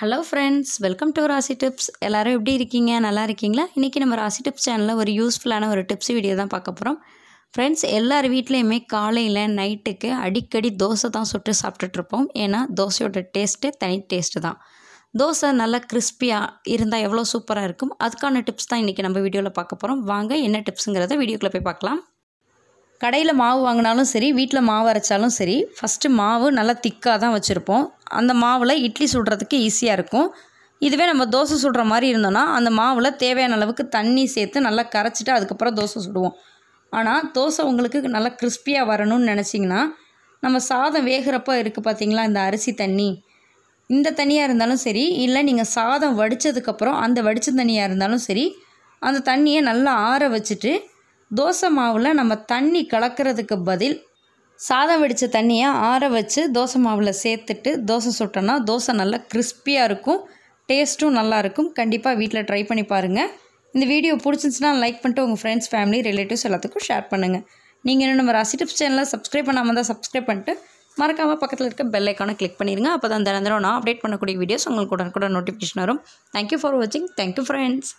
Hello friends, welcome to ராசி tips. எல்லோரும் எப்படி இருக்கீங்க? நல்லா இருக்கீங்களா? இன்றைக்கி நம்ம ராசி டிப்ஸ் சேனலில் ஒரு யூஸ்ஃபுல்லான ஒரு டிப்ஸ் வீடியோ தான் பார்க்க போகிறோம். ஃப்ரெண்ட்ஸ், எல்லார் வீட்லேயுமே காலையில் நைட்டுக்கு அடிக்கடி தோசை தான் சுட்டு சாப்பிட்டுட்ருப்போம். ஏன்னா தோசையோட டேஸ்ட்டு தனி டேஸ்ட்டு தான். தோசை நல்லா கிறிஸ்பியாக இருந்தால் எவ்வளோ சூப்பராக இருக்கும், அதுக்கான டிப்ஸ் தான் இன்றைக்கி நம்ம வீடியோவில் பார்க்க போகிறோம். வாங்க, என்ன டிப்ஸுங்கிறத வீடியோக்குள்ளே போய் பார்க்கலாம். கடையில் மாவு வாங்கினாலும் சரி, வீட்டில் மாவு அரைச்சாலும் சரி, ஃபஸ்ட்டு மாவு நல்லா திக்காக தான் வச்சுருப்போம். அந்த மாவில் இட்லி சுடுறதுக்கு ஈஸியாக இருக்கும். இதுவே நம்ம தோசை சுடுற மாதிரி இருந்தோன்னா அந்த மாவில் தேவையான அளவுக்கு தண்ணி சேர்த்து நல்லா கரைச்சிட்டு அதுக்கப்புறம் தோசை சுடுவோம். ஆனால் தோசை உங்களுக்கு நல்லா கிறிஸ்பியாக வரணும்னு நினச்சிங்கன்னா, நம்ம சாதம் வேகிறப்போ இருக்குது பார்த்திங்களா, இந்த அரிசி தண்ணி, இந்த தண்ணியாக இருந்தாலும் சரி, இல்லை நீங்கள் சாதம் வடித்ததுக்கப்புறம் அந்த வடித்த தண்ணியாக இருந்தாலும் சரி, அந்த தண்ணியை நல்லா ஆற வச்சுட்டு தோசை மாவில் நம்ம தண்ணி கலக்கிறதுக்கு பதில் சாதம் வடித்த தண்ணியை ஆற வச்சு தோசை மாவில் சேர்த்துட்டு தோசை சுட்டோன்னா தோசை நல்லா கிறிஸ்பியாக இருக்கும், டேஸ்ட்டும் நல்லாயிருக்கும். கண்டிப்பாக வீட்டில் ட்ரை பண்ணி பாருங்கள். இந்த வீடியோ பிடிச்சிருந்துச்சுன்னா லைக் பண்ணிட்டு உங்கள் ஃப்ரெண்ட்ஸ், ஃபேமிலி, ரிலேட்டிவ்ஸ் எல்லாத்துக்கும் ஷேர் பண்ணுங்கள். நீங்கள் இன்னும் நம்ம ராசி டிப்ஸ் சேனலை சப்ஸ்கிரைப் பண்ணாமல் தான் சப்ஸ்கிரைப் பண்ணிட்டு மறக்காமல் பக்கத்தில் இருக்க பெல் ஐக்கானை கிளிக் பண்ணிடுங்க. அப்போ தான் தினம் நான் அப்டேட் பண்ணக்கூடிய வீடியோஸ் உங்களுக்கு உடனுக்குடன் நோட்டிஃபிகேஷன் வரும். தேங்க்யூ ஃபார் வாட்சிங். Thank you friends.